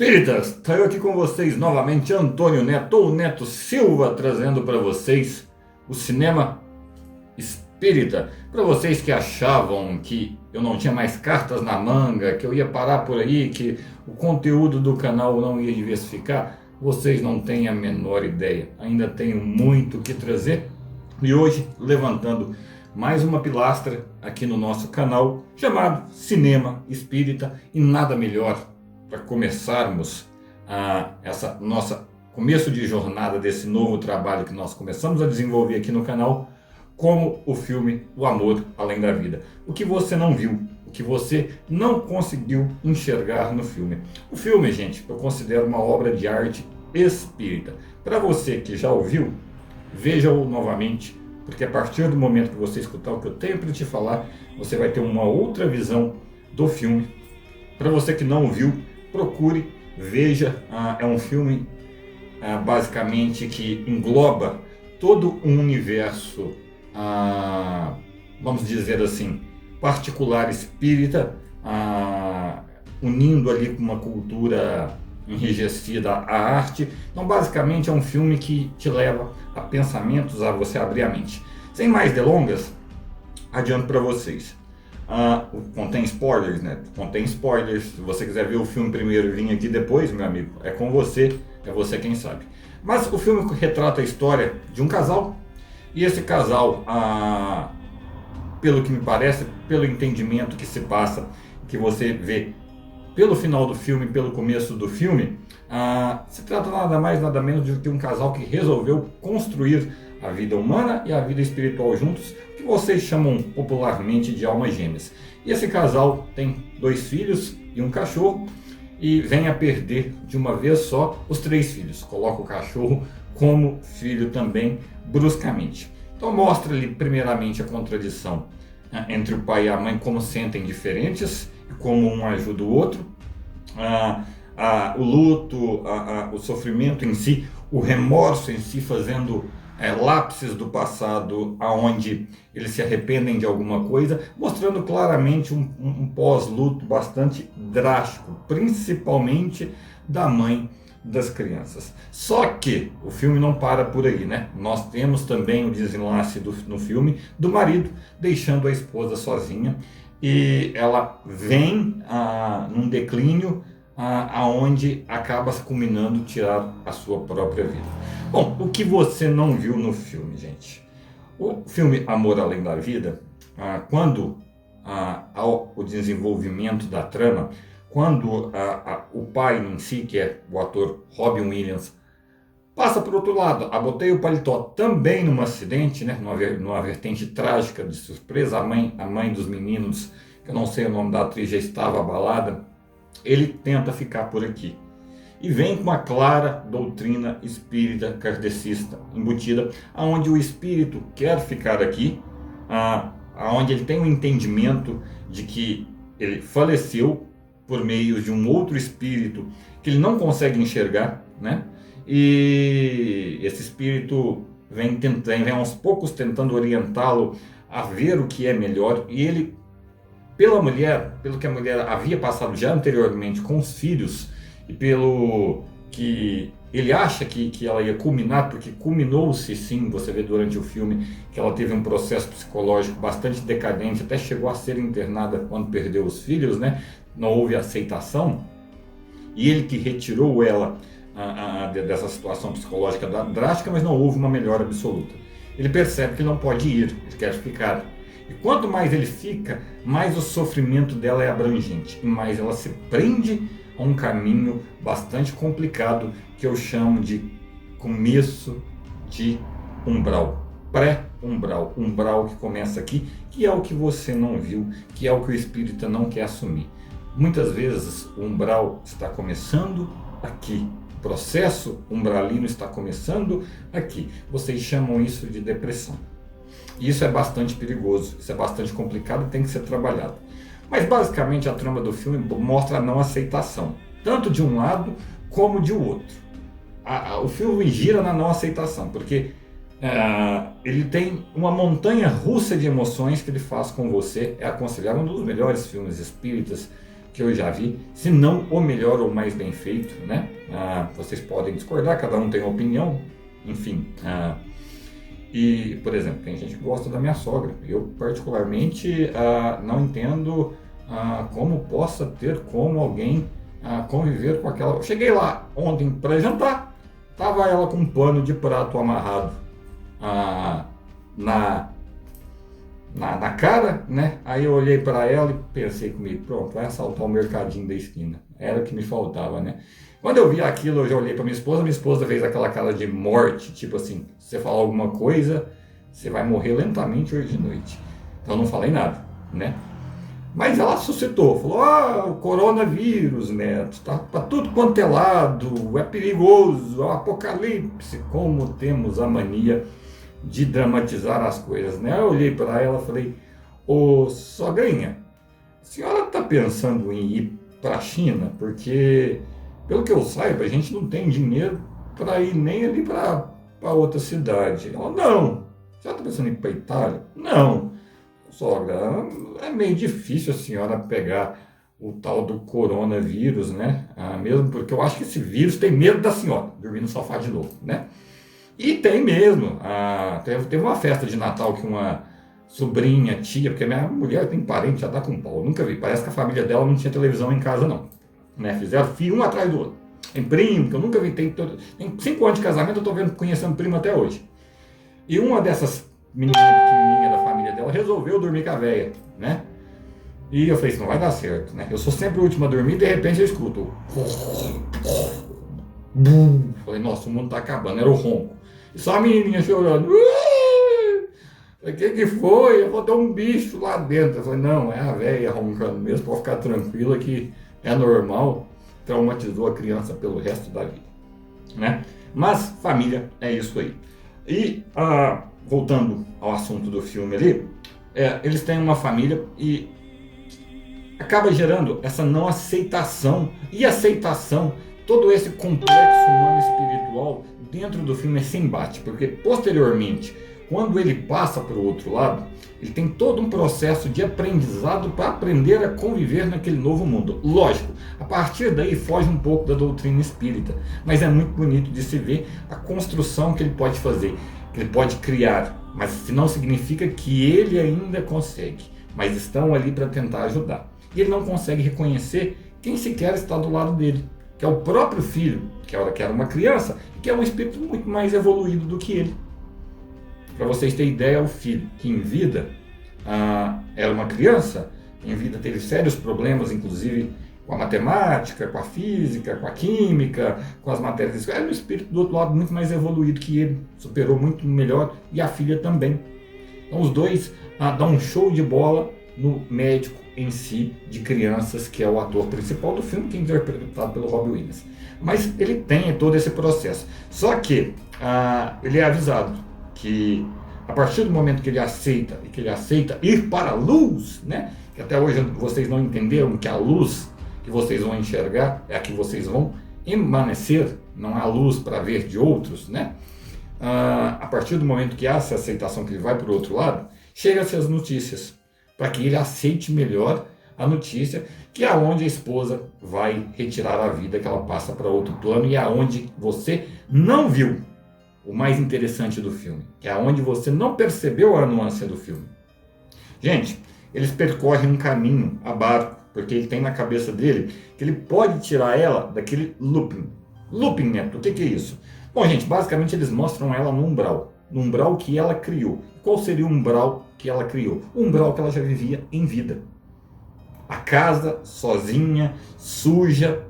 Espíritas, estou eu aqui com vocês novamente, Antônio Neto, ou Neto Silva, trazendo para vocês o cinema espírita. Para vocês que achavam que eu não tinha mais cartas na manga, que eu ia parar por aí, que o conteúdo do canal não ia diversificar, vocês não têm a menor ideia. Ainda tenho muito o que trazer e hoje levantando mais uma pilastra aqui no nosso canal chamado Cinema Espírita, e nada melhor para começarmos essa nossa começo de jornada desse novo trabalho que nós começamos a desenvolver aqui no canal, como o filme O Amor Além da Vida. O que você não viu, o que você não conseguiu enxergar no filme. O filme, gente, eu considero uma obra de arte espírita. Para você que já ouviu, veja-o novamente, porque a partir do momento que você escutar o que eu tenho para te falar, você vai ter uma outra visão do filme. Para você que não viu, procure, veja. É um filme basicamente que engloba todo um universo, vamos dizer assim, particular espírita, unindo ali com uma cultura enrijecida à arte. Então basicamente é um filme que te leva a pensamentos, a você abrir a mente. Sem mais delongas, adianto para vocês. Contém spoilers, né? Contém spoilers. Se você quiser ver o filme primeiro e vir aqui depois, meu amigo, é com você, é você quem sabe. Mas o filme retrata a história de um casal, e esse casal, pelo que me parece, pelo entendimento que se passa, que você vê pelo final do filme, pelo começo do filme, se trata nada mais, nada menos do que um casal que resolveu construir a vida humana e a vida espiritual juntos, que vocês chamam popularmente de almas gêmeas. E esse casal tem 2 filhos e um cachorro, e vem a perder de uma vez só os 3 filhos. Coloca o cachorro como filho também, bruscamente. Então mostra ali primeiramente a contradição entre o pai e a mãe, como sentem diferentes e como um ajuda o outro. O luto, o sofrimento em si, o remorso em si, fazendo lápses do passado, aonde eles se arrependem de alguma coisa, mostrando claramente um pós-luto bastante drástico, principalmente da mãe das crianças. Só que o filme não para por aí, né? Nós temos também o desenlace no filme do marido deixando a esposa sozinha, e ela vem num declínio aonde acaba se culminando tirar a sua própria vida. Bom, o que você não viu no filme, gente? O filme Amor Além da Vida, quando o desenvolvimento da trama, quando o pai em si, que é o ator Robin Williams, passa por outro lado, botei o paletó também num acidente, né, numa vertente trágica de surpresa, a mãe dos meninos, que eu não sei o nome da atriz, já estava abalada, ele tenta ficar por aqui. E vem com uma clara doutrina espírita kardecista embutida, aonde o espírito quer ficar aqui, aonde ele tem um entendimento de que ele faleceu por meio de um outro espírito que ele não consegue enxergar, né? E esse espírito vem aos poucos tentando orientá-lo a ver o que é melhor, e ele, pelo que a mulher havia passado já anteriormente com os filhos, e pelo que ele acha que ela ia culminar, porque culminou-se sim, você vê durante o filme que ela teve um processo psicológico bastante decadente, até chegou a ser internada quando perdeu os filhos, né? Não houve aceitação, e ele que retirou ela dessa situação psicológica drástica, mas não houve uma melhora absoluta. Ele percebe que não pode ir, ele quer ficar. E quanto mais ele fica, mais o sofrimento dela é abrangente, e mais ela se prende a um caminho bastante complicado, que eu chamo de começo de umbral, pré-umbral, umbral que começa aqui, que é o que você não viu, que é o que o espírita não quer assumir. Muitas vezes o umbral está começando aqui, o processo umbralino está começando aqui. Vocês chamam isso de depressão. E isso é bastante perigoso, isso é bastante complicado e tem que ser trabalhado. Mas basicamente a trama do filme mostra a não aceitação, tanto de um lado como de outro. O filme gira na não aceitação, porque ele tem uma montanha russa de emoções que ele faz com você. É aconselhável, um dos melhores filmes espíritas que eu já vi, se não o melhor ou mais bem feito, né? Vocês podem discordar, cada um tem uma opinião, enfim. E, por exemplo, tem gente que gosta da minha sogra. Eu, particularmente, não entendo como possa ter como alguém conviver com aquela... Eu cheguei lá ontem para jantar, tava ela com um pano de prato amarrado na cara, né? Aí eu olhei para ela e pensei comigo, pronto, vai assaltar o mercadinho da esquina. Era o que me faltava, né? Quando eu vi aquilo, eu já olhei para minha esposa fez aquela cara de morte, tipo assim, se você falar alguma coisa, você vai morrer lentamente hoje de noite. Então eu não falei nada, né? Mas ela suscitou, falou, o coronavírus, Neto, tá pra tudo quanto é lado, é perigoso, é o apocalipse, como temos a mania de dramatizar as coisas, né? Eu olhei para ela e falei, ô sogrinha, a senhora está pensando em ir para a China? Porque, pelo que eu saiba, a gente não tem dinheiro para ir nem ali para outra cidade. Ela, não. Já está pensando em ir para a Itália? Não. Sogra, é meio difícil a senhora pegar o tal do coronavírus, né? Mesmo porque eu acho que esse vírus tem medo da senhora, dormir no sofá de novo, né? E tem mesmo. Teve uma festa de Natal que uma sobrinha, tia, porque minha mulher tem parente, já dá com pau. Eu nunca vi. Parece que a família dela não tinha televisão em casa, não. Né? Fizeram filho um atrás do outro. Tem primo, que eu nunca vi. Tem 5 anos de casamento, eu tô conhecendo primo até hoje. E uma dessas menininhas pequenininhas da família dela resolveu dormir com a véia, né? E eu falei, isso não vai dar certo, né? Eu sou sempre o último a dormir e de repente eu escuto. Falei, nossa, o mundo tá acabando. Era o ronco. E só a menininha chorando. Falei, o que foi? Eu vou ter um bicho lá dentro. Eu falei, não, é a véia roncando mesmo, pode ficar tranquila que é normal. Traumatizou a criança pelo resto da vida, né? Mas família é isso aí. E voltando ao assunto do filme ali, eles têm uma família e acaba gerando essa não aceitação. E aceitação, todo esse complexo humano espiritual dentro do filme se embate, porque posteriormente, quando ele passa para o outro lado, ele tem todo um processo de aprendizado para aprender a conviver naquele novo mundo. Lógico, a partir daí foge um pouco da doutrina espírita, mas é muito bonito de se ver a construção que ele pode fazer, que ele pode criar, mas não significa que ele ainda consegue, mas estão ali para tentar ajudar. E ele não consegue reconhecer quem sequer está do lado dele, que é o próprio filho, que era uma criança, e que é um espírito muito mais evoluído do que ele. Para vocês terem ideia, o filho, que em vida era uma criança, em vida teve sérios problemas, inclusive com a matemática, com a física, com a química, com as matérias. Era um espírito do outro lado muito mais evoluído que ele, superou muito melhor, e a filha também. Então os dois dão um show de bola no médico em si de crianças, que é o ator principal do filme, que é interpretado pelo Robin Williams. Mas ele tem todo esse processo. Só que ele é avisado que a partir do momento que ele aceita ir para a luz, né? Que até hoje vocês não entenderam que a luz que vocês vão enxergar é a que vocês vão emanecer, não há luz para ver de outros, né? A partir do momento que há essa aceitação, que ele vai para o outro lado, chega-se as notícias, para que ele aceite melhor a notícia, que é aonde a esposa vai retirar a vida, que ela passa para outro plano, e é aonde você não viu o mais interessante do filme, que é aonde você não percebeu a nuance do filme. Gente, eles percorrem um caminho a barco, porque ele tem na cabeça dele que ele pode tirar ela daquele looping. Looping, Neto, o que é isso? Bom, gente, basicamente eles mostram ela no umbral que ela criou. Qual seria o umbral que ela criou? O umbral que ela já vivia em vida. A casa sozinha, suja,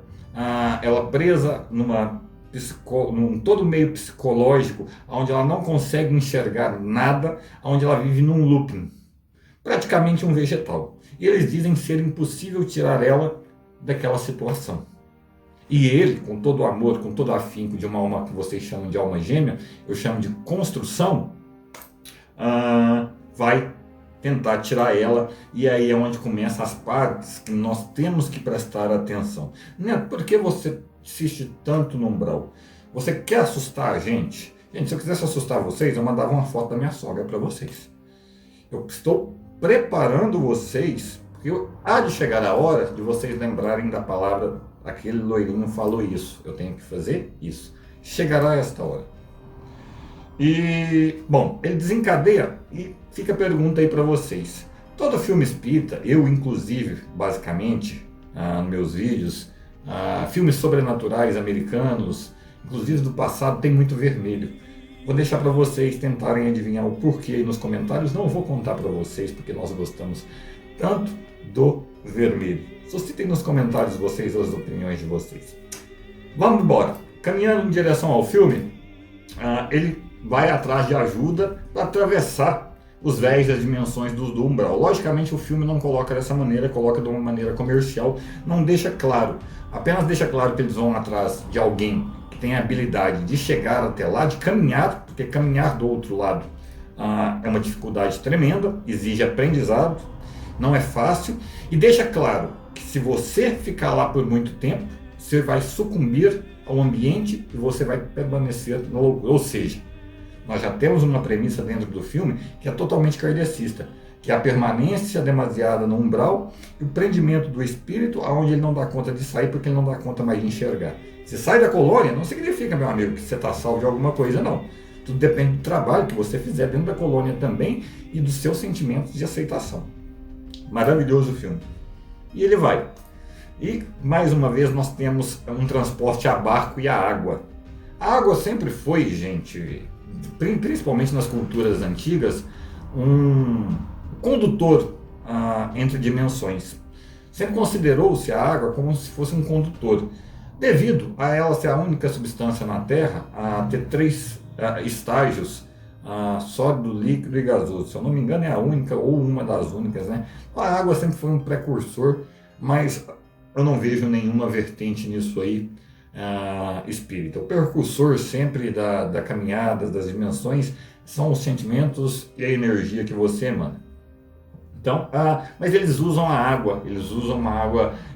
ela presa num todo meio psicológico, onde ela não consegue enxergar nada, onde ela vive num looping, praticamente um vegetal. E eles dizem ser impossível tirar ela daquela situação. E ele, com todo o amor, com todo o afinco de uma alma que vocês chamam de alma gêmea, eu chamo de construção, vai tentar tirar ela, e aí é onde começam as partes que nós temos que prestar atenção. Neto, por que você insiste tanto no umbral? Você quer assustar a gente? Gente, se eu quisesse assustar vocês, eu mandava uma foto da minha sogra para vocês. Eu estou preparando vocês, Porque há de chegar a hora de vocês lembrarem da palavra, aquele loirinho falou isso, eu tenho que fazer isso. Chegará esta hora. E, bom, ele desencadeia e fica a pergunta aí para vocês. Todo filme espírita, eu inclusive, basicamente, nos meus vídeos, filmes sobrenaturais americanos, inclusive do passado, tem muito vermelho. Vou deixar para vocês tentarem adivinhar o porquê aí nos comentários. Não vou contar para vocês, porque nós gostamos tanto do vermelho. Suscitem nos comentários vocês as opiniões de vocês. Vamos embora. Caminhando em direção ao filme, ele vai atrás de ajuda para atravessar os véis das dimensões do umbral. Logicamente o filme não coloca dessa maneira, coloca de uma maneira comercial, não deixa claro. Apenas deixa claro que eles vão atrás de alguém que tem a habilidade de chegar até lá, de caminhar, porque caminhar do outro lado é uma dificuldade tremenda, exige aprendizado, não é fácil, e deixa claro que se você ficar lá por muito tempo, você vai sucumbir ao ambiente e você vai permanecer no loucura. Ou seja, nós já temos uma premissa dentro do filme que é totalmente kardecista, que é a permanência demasiada no umbral e o prendimento do espírito aonde ele não dá conta de sair porque ele não dá conta mais de enxergar. Se sai da colônia, não significa, meu amigo, que você está salvo de alguma coisa, não. Tudo depende do trabalho que você fizer dentro da colônia também e dos seus sentimentos de aceitação. Maravilhoso o filme. E ele vai. E, mais uma vez, nós temos um transporte a barco e a água. A água sempre foi, gente, principalmente nas culturas antigas, um condutor entre dimensões. Sempre considerou-se a água como se fosse um condutor, devido a ela ser a única substância na Terra a ter 3 estágios, sólido, líquido e gasoso. Se eu não me engano é a única ou uma das únicas, né? A água sempre foi um precursor, mas eu não vejo nenhuma vertente nisso aí espírita. O precursor sempre da caminhada, das dimensões, são os sentimentos e a energia que você emana. Então, mas eles usam a água,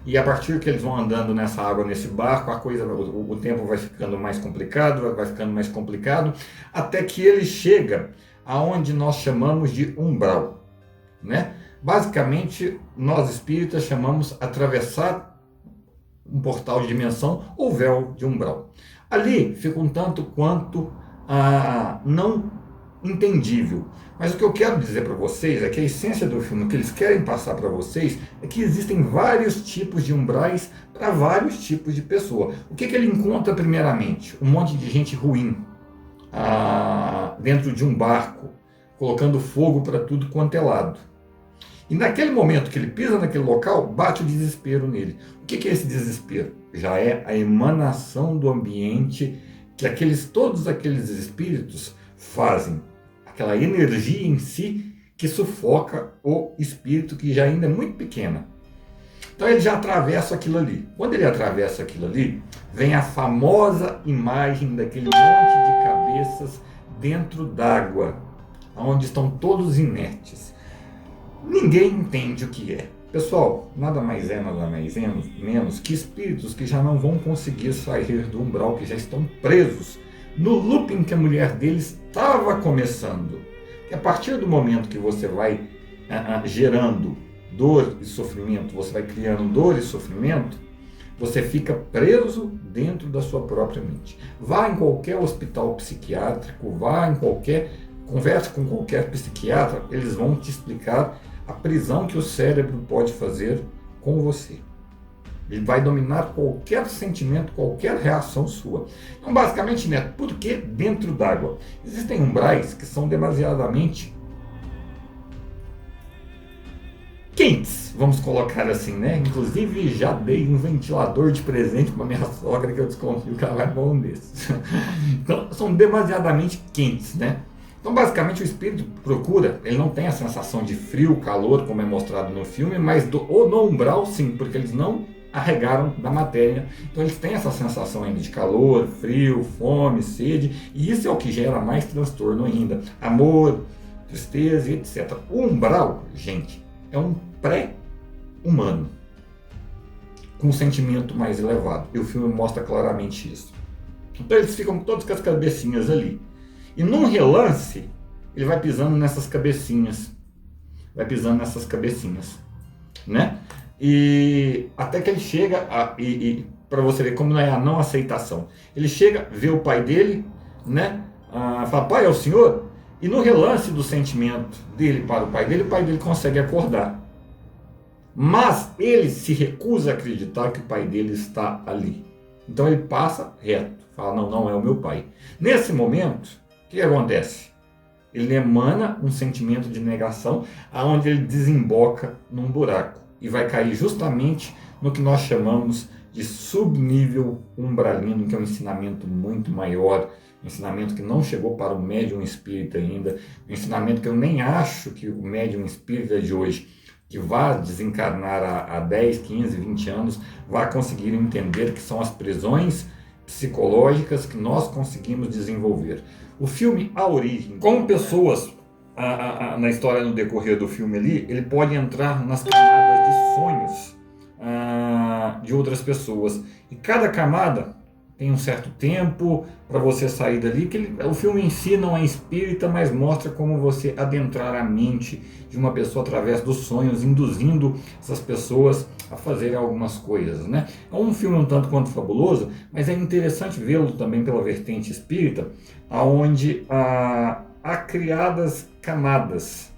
e a partir que eles vão andando nessa água, nesse barco, o tempo vai ficando mais complicado, até que ele chega aonde nós chamamos de umbral, né? Basicamente, nós espíritas chamamos atravessar um portal de dimensão ou véu de umbral. Ali fica um tanto quanto não entendível. Mas o que eu quero dizer para vocês é que a essência do filme, o que eles querem passar para vocês, é que existem vários tipos de umbrais para vários tipos de pessoa. O que ele encontra primeiramente? Um monte de gente ruim dentro de um barco, colocando fogo para tudo quanto é lado. E naquele momento que ele pisa naquele local, bate o desespero nele. O que é esse desespero? Já é a emanação do ambiente que todos aqueles espíritos fazem. Aquela energia em si que sufoca o espírito que já ainda é muito pequena. Então ele já atravessa aquilo ali. Quando ele atravessa aquilo ali, vem a famosa imagem daquele monte de cabeças dentro d'água, onde estão todos inertes. Ninguém entende o que é. Pessoal, nada mais menos que espíritos que já não vão conseguir sair do umbral, que já estão presos no looping que a mulher deles estava começando. Que a partir do momento que você vai gerando dor e sofrimento, você vai criando dor e sofrimento, você fica preso dentro da sua própria mente. Vá em qualquer hospital psiquiátrico, converse com qualquer psiquiatra, eles vão te explicar a prisão que o cérebro pode fazer com você. Ele vai dominar qualquer sentimento, qualquer reação sua. Então, basicamente, Neto, por que dentro d'água? Existem umbrais que são demasiadamente quentes, vamos colocar assim, né? Inclusive, já dei um ventilador de presente para minha sogra, que eu desconfio que ela vai bom desses. Então, são demasiadamente quentes, né? Então, basicamente, o espírito procura, ele não tem a sensação de frio, calor, como é mostrado no filme, mas ou no umbral, sim, porque eles não arregaram da matéria. Então, eles têm essa sensação ainda de calor, frio, fome, sede, e isso é o que gera mais transtorno ainda. Amor, tristeza e etc. O umbral, gente, é um pré-humano, com um sentimento mais elevado. E o filme mostra claramente isso. Então, eles ficam todos com as cabecinhas ali. E num relance, ele vai pisando nessas cabecinhas. né? E até que ele chega, para você ver como é a não aceitação, ele chega, vê o pai dele, né? Fala, pai, é o senhor? E no relance do sentimento dele para o pai dele consegue acordar. Mas ele se recusa a acreditar que o pai dele está ali. Então ele passa reto, fala, não, não é o meu pai. Nesse momento, o que acontece? Ele emana um sentimento de negação, aonde ele desemboca num buraco e vai cair justamente no que nós chamamos de subnível umbralino, que é um ensinamento muito maior, um ensinamento que não chegou para o médium espírita ainda, um ensinamento que eu nem acho que o médium espírita de hoje, que vai desencarnar há 10, 15, 20 anos, vai conseguir entender que são as prisões psicológicas que nós conseguimos desenvolver. O filme A Origem, como pessoas na história, no decorrer do filme ali, ele pode entrar nas camadas de sonhos de outras pessoas. E cada camada tem um certo tempo para você sair dali, o filme em si não é espírita, mas mostra como você adentrar a mente de uma pessoa através dos sonhos, induzindo essas pessoas a fazerem algumas coisas, né? É um filme um tanto quanto fabuloso, mas é interessante vê-lo também pela vertente espírita, onde há criadas camadas,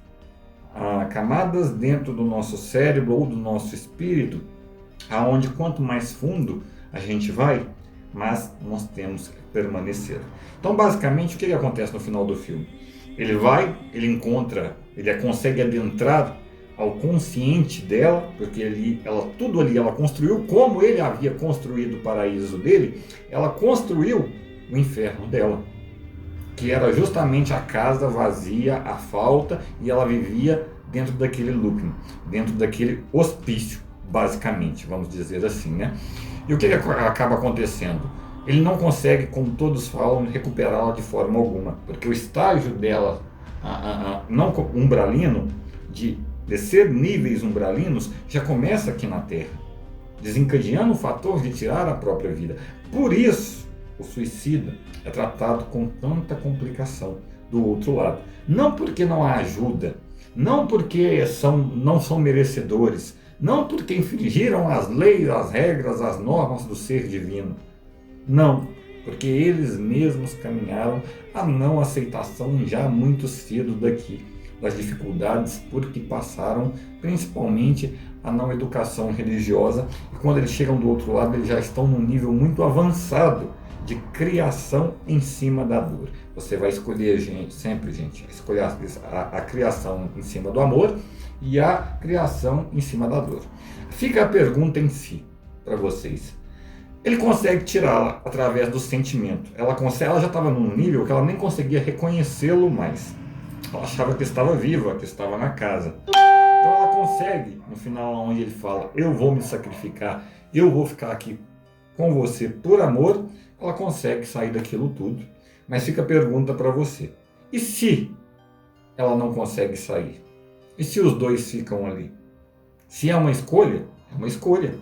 camadas dentro do nosso cérebro ou do nosso espírito, aonde quanto mais fundo a gente vai, mas nós temos que permanecer. Então, basicamente, o que acontece no final do filme? Ele vai, ele consegue adentrar ao consciente dela, porque tudo ali ela construiu, como ele havia construído o paraíso dele, ela construiu o inferno dela, que era justamente a casa vazia, a falta, e ela vivia dentro daquele looping, dentro daquele hospício, basicamente, vamos dizer assim, né? E o que acaba acontecendo? Ele não consegue, como todos falam, recuperá-la de forma alguma, porque o estágio dela, não umbralino, de descer níveis umbralinos, já começa aqui na Terra, desencadeando o fator de tirar a própria vida. Por isso, o suicida é tratado com tanta complicação do outro lado. Não porque não há ajuda, não porque não são merecedores, não porque infringiram as leis, as regras, as normas do ser divino. Não, porque eles mesmos caminharam a não aceitação já muito cedo daqui, das dificuldades por que passaram, principalmente a não educação religiosa. E quando eles chegam do outro lado, eles já estão num nível muito avançado de criação em cima da dor. Você vai escolher, sempre, escolher a criação em cima do amor e a criação em cima da dor. Fica a pergunta em si, para vocês. Ele consegue tirá-la através do sentimento. Ela já estava num nível que ela nem conseguia reconhecê-lo mais. Ela achava que estava viva, que estava na casa. Então ela consegue, no final onde ele fala, eu vou me sacrificar, eu vou ficar aqui com você por amor, ela consegue sair daquilo tudo. Mas fica a pergunta para você. E se ela não consegue sair? E se os dois ficam ali? Se é uma escolha, é uma escolha.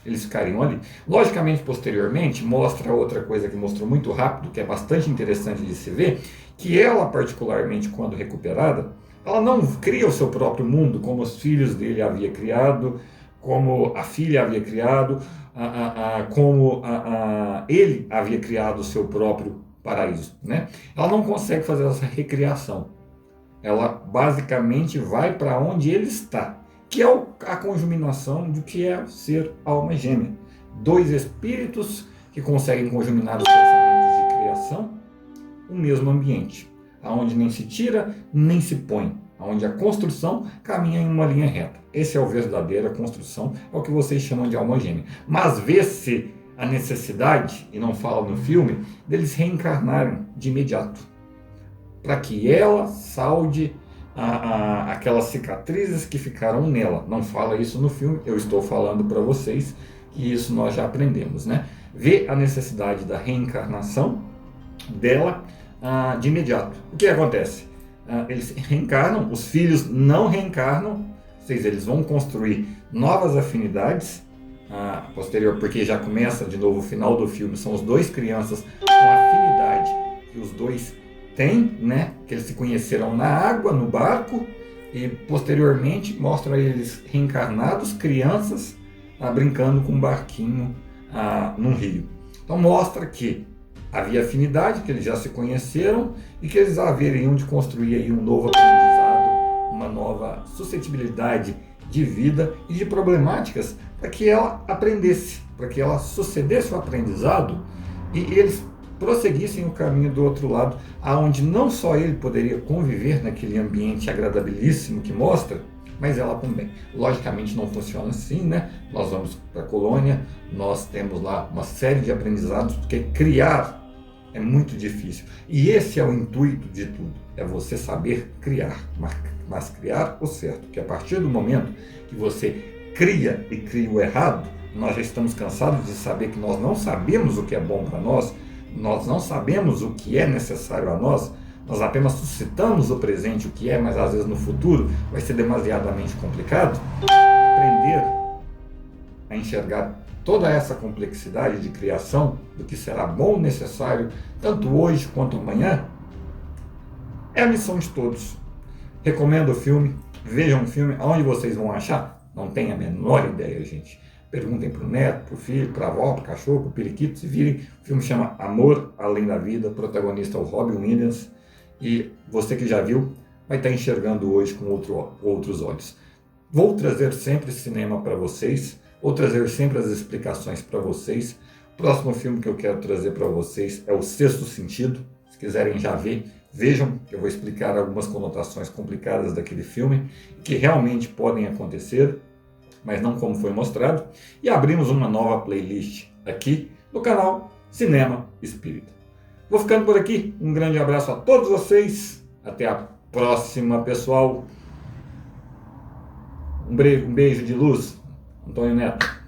Eles ficariam ali. Logicamente, posteriormente, mostra outra coisa que mostrou muito rápido, que é bastante interessante de se ver, que ela, particularmente, quando recuperada, ela não cria o seu próprio mundo, como os filhos dele havia criado, como a filha havia criado, como ele havia criado o seu próprio paraíso, né? Ela não consegue fazer essa recriação. Ela basicamente vai para onde ele está, que é a conjuminação do que é ser alma gêmea. Dois espíritos que conseguem conjuminar os pensamentos de criação, o mesmo ambiente, aonde nem se tira, nem se põe, onde a construção caminha em uma linha reta. Esse é o verdadeira construção, é o que vocês chamam de alma gêmea. Mas vê-se a necessidade, e não fala no filme, deles reencarnarem de imediato, para que ela salde aquelas cicatrizes que ficaram nela. Não fala isso no filme, eu estou falando para vocês que isso nós já aprendemos, né? Vê a necessidade da reencarnação dela de imediato. O que acontece? Eles reencarnam, os filhos não reencarnam, ou seja, eles vão construir novas afinidades posterior, porque já começa de novo o final do filme, são os dois crianças com a afinidade que os dois têm, né? Que eles se conheceram na água, no barco, e posteriormente mostra eles reencarnados, crianças, brincando com um barquinho num rio. Então mostra que havia afinidade, que eles já se conheceram e que eles haveriam de construir aí um novo aprendizado, uma nova suscetibilidade de vida e de problemáticas para que ela aprendesse, para que ela sucedesse o aprendizado e eles prosseguissem o caminho do outro lado, aonde não só ele poderia conviver naquele ambiente agradabilíssimo que mostra, mas ela também. Logicamente não funciona assim, né? Nós vamos para a colônia, nós temos lá uma série de aprendizados, porque criar é muito difícil. E esse é o intuito de tudo, é você saber criar, mas criar o certo, porque a partir do momento que você cria e cria o errado, nós já estamos cansados de saber que nós não sabemos o que é bom para nós não sabemos o que é necessário a nós apenas suscitamos o presente, o que é, mas às vezes no futuro vai ser demasiadamente complicado. Aprender a enxergar toda essa complexidade de criação, do que será bom e necessário, tanto hoje quanto amanhã, é a missão de todos. Recomendo o filme, vejam o filme, aonde vocês vão achar? Não tenho a menor ideia, gente. Perguntem para o neto, para o filho, para a avó, para o cachorro, para o periquito, se virem. O filme chama Amor Além da Vida, o protagonista é o Robin Williams, e você que já viu, vai estar enxergando hoje com outros olhos. Vou trazer sempre cinema para vocês, vou trazer sempre as explicações para vocês. O próximo filme que eu quero trazer para vocês é O Sexto Sentido. Se quiserem já ver, vejam, que eu vou explicar algumas conotações complicadas daquele filme, que realmente podem acontecer, mas não como foi mostrado. E abrimos uma nova playlist aqui no canal Cinema Espírita. Vou ficando por aqui, um grande abraço a todos vocês, até a próxima, pessoal. Um beijo de luz, Antônio Neto.